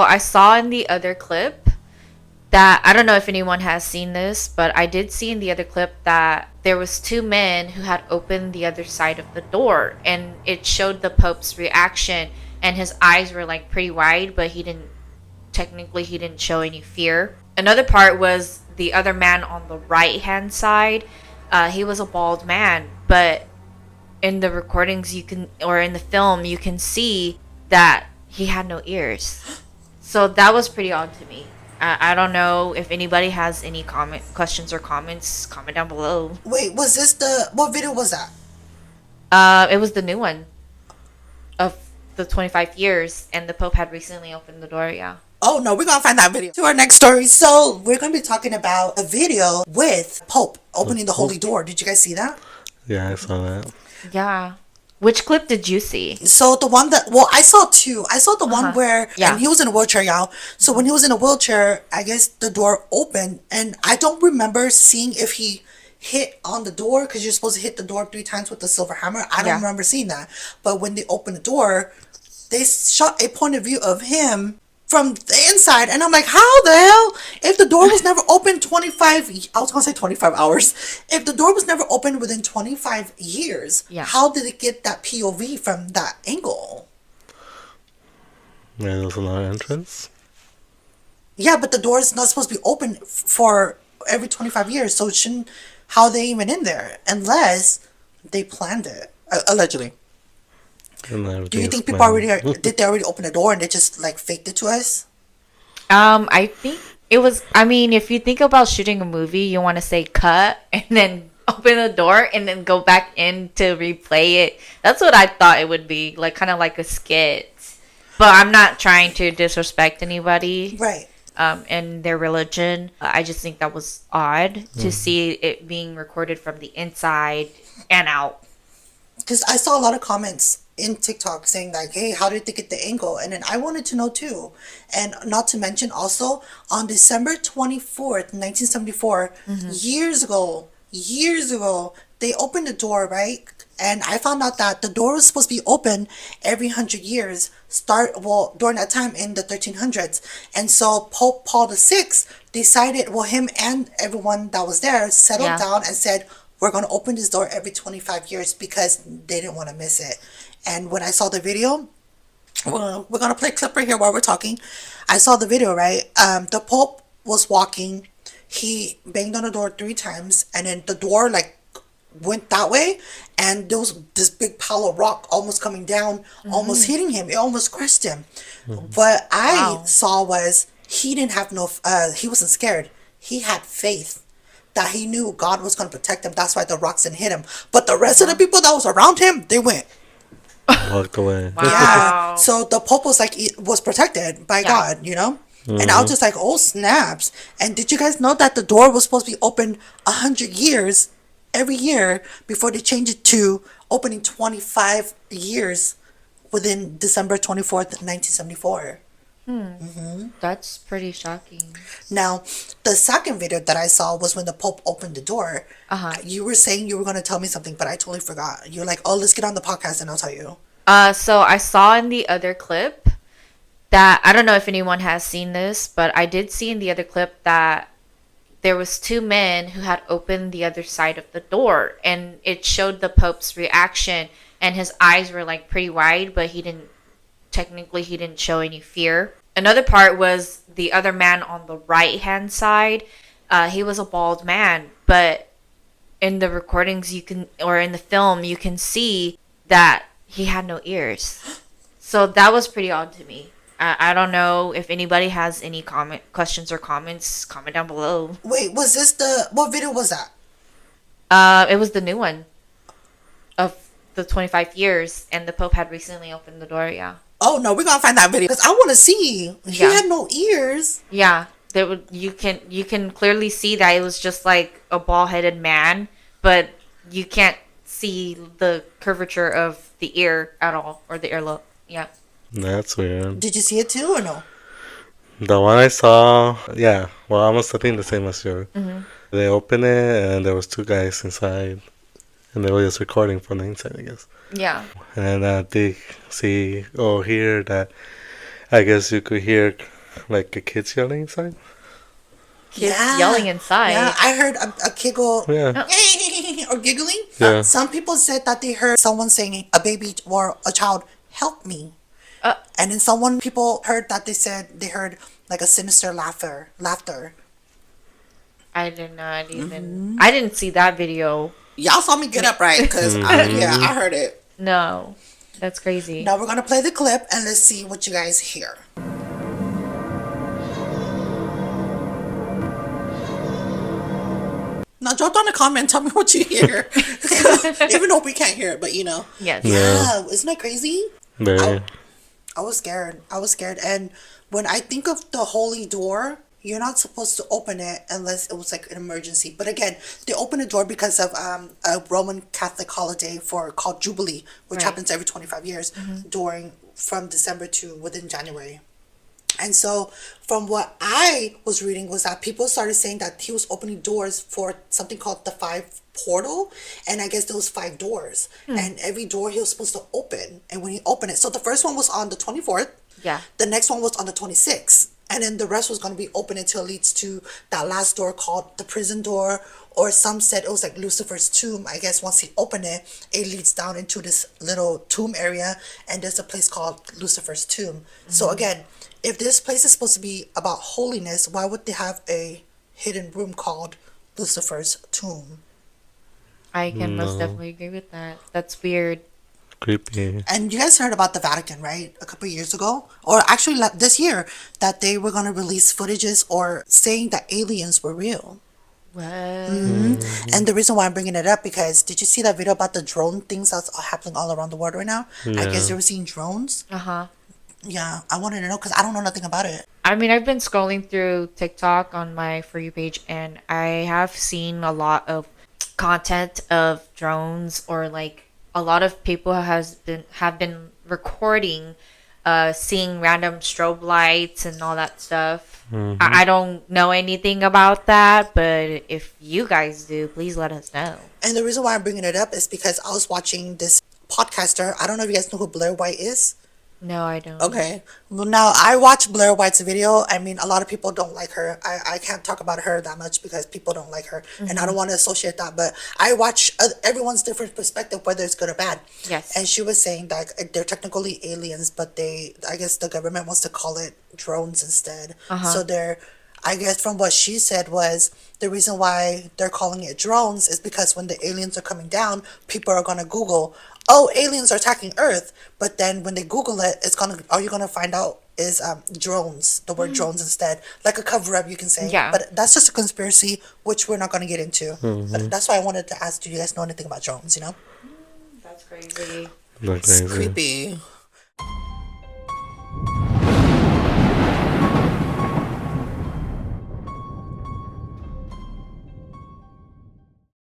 I saw in the other clip that I don't know if anyone has seen this, but I did see in the other clip that there was two men who had opened the other side of the door, and it showed the Pope's reaction, and his eyes were like pretty wide, but he didn't show any fear. Another part was the other man on the right hand side. He was a bald man, but in the recordings or in the film you can see that he had no ears. So that was pretty odd to me. I don't know if anybody has any questions or comments. Comment down below. Wait, was this what video was that? It was the new one of the 25 years, and the Pope had recently opened the door. Yeah. Oh no, we're gonna find that video. To our next story. So we're gonna be talking about a video with Pope opening the holy door. Did you guys see that? Yeah, I saw that. Yeah. Which clip did you see? So the one that, well, I saw two. I saw the one where, Yeah. and he was in a wheelchair, y'all. So when he was in a wheelchair, I guess the door opened, and I don't remember seeing if he hit on the door, because you're supposed to hit the door 3 times with the silver hammer. I don't Yeah. remember seeing that. But when they opened the door, they shot a point of view of him from the inside, and I'm like, how the hell? If the door was never opened 25, I was gonna say 25 hours. If the door was never opened within 25 years, Yeah. how did it get that POV from that angle? Yeah, there's another entrance. Yeah, but the door is not supposed to be open for every 25 years, so shouldn't, how are they even in there? Unless they planned it, allegedly. And Do you everything's think people planned. did they already open the door and they just like faked it to us? I think it was. I mean, if you think about shooting a movie, you want to say cut and then open the door and then go back in to replay it. That's what I thought it would be, like kind of like a skit. But I'm not trying to disrespect anybody. Right. And their religion. I just think that was odd to see it being recorded from the inside and out. Because I saw a lot of comments in TikTok saying like, hey, how did they get the angle? And then I wanted to know too. And not to mention also, on December 24th, 1974, years ago, they opened the door, right? And I found out that the door was supposed to be open every 100 years, during that time in the 1300s. And so Pope Paul VI decided, well, him and everyone that was there settled Yeah. down and said, we're going to open this door every 25 years because they didn't want to miss it. And when I saw the video, we're going to play a clip right here while we're talking. I saw the video, right? The Pope was walking. He banged on the door 3 times, and then the door like went that way, and there was this big pile of rock almost coming down, almost hitting him. It almost crushed him. What I saw was he didn't have he wasn't scared. He had faith that he knew God was going to protect him. That's why the rocks didn't hit him. But the rest of the people that was around him, they went. Walked away. Wow. Yeah. So the Pope was like, was protected by Yeah. God, you know? And I was just like, oh, snaps. And did you guys know that the door was supposed to be open 100 years every year before they changed it to opening 25 years within December 24th, 1974? That's pretty shocking. Now, the second video that I saw was when the Pope opened the door. Uh-huh. You were saying you were going to tell me something, but I totally forgot. You're like, oh, let's get on the podcast and I'll tell you. So I saw in the other clip that I don't know if anyone has seen this, but I did see in the other clip that there was two men who had opened the other side of the door, and it showed the Pope's reaction, and his eyes were like pretty wide, but he didn't show any fear. Another part was the other man on the right hand side. He was a bald man, but in the recordings or in the film you can see that he had no ears. So that was pretty odd to me. I don't know if anybody has any questions or comments. Comment down below. Wait, was this what video was that? It was the new one of the 25 years, and the Pope had recently opened the door. Yeah. Oh no, we're gonna find that video because I want to see. He Yeah. had no ears. Yeah, you can clearly see that it was just like a bald-headed man, but you can't see the curvature of the ear at all, or the earlobe. Yeah. That's weird. Did you see it too or no? The one I saw, yeah, well, almost I think the same as you. They opened it and there was two guys inside, and they were just recording from the inside, I guess. Yeah. And they see or hear that I guess you could hear like a kids yelling inside. Kids yelling Yeah, inside. I heard a kid go Yeah, or giggling. yeah. Some people said that they heard someone saying, a baby or a child, help me. Uh, And then people heard that they said they heard like a sinister laughter. I did not even. I didn't see that video. Y'all saw me get up, right? Because I heard it. No, that's crazy. Now we're gonna play the clip and let's see what you guys hear. Now drop down a comment, tell me what you hear. Even though we can't hear it, but you know. Yes. Yeah, isn't that crazy? Very. I was scared. I was scared. And when I think of the holy door, you're not supposed to open it unless it was like an emergency. But again, they open the door because of a Roman Catholic holiday called Jubilee, which Right. happens every 25 years from December to within January. And so, from what I was reading, was that people started saying that he was opening doors for something called the five portal, and I guess there was five doors, and every door he was supposed to open. And when he opened it, so the first one was on the 24th, Yeah. the next one was on the 26th, and then the rest was going to be open until it leads to that last door called the prison door, or some said it was like Lucifer's tomb. I guess once he opened it, it leads down into this little tomb area, and there's a place called Lucifer's tomb. So again, if this place is supposed to be about holiness, why would they have a hidden room called Lucifer's tomb? I can most No. definitely agree with that. That's weird. Creepy. And you guys heard about the Vatican, right? A couple of years ago, or actually this year, that they were going to release footages or saying that aliens were real. What? And the reason why I'm bringing it up, because did you see that video about the drone things that's happening all around the world right now? I guess they were seeing drones. Uh huh. Yeah, I wanted to know because I don't know nothing about it. I mean, I've been scrolling through TikTok on my For You page, and I have seen a lot of content of drones, or like a lot of people have been recording, seeing random strobe lights and all that stuff. I don't know anything about that, but if you guys do, please let us know. And the reason why I'm bringing it up is because I was watching this podcaster. I don't know if you guys know who Blair White is. No, I don't. Okay. Well, now I watched Blair White's video. I mean, a lot of people don't like her. I can't talk about her that much because people don't like her, and I don't want to associate that. But I watch everyone's different perspective, whether it's good or bad. Yes. And she was saying that they're technically aliens, but I guess the government wants to call it drones instead. So I guess from what she said was the reason why they're calling it drones is because when the aliens are coming down, people are gonna Google, oh, aliens are attacking Earth. But then when they Google it, all you're gonna find out is drones, the word drones instead, like a cover up, you can say. Yeah. But that's just a conspiracy, which we're not gonna get into. But that's why I wanted to ask, do you guys know anything about drones? You know, That's crazy. Like it's crazy. creepy.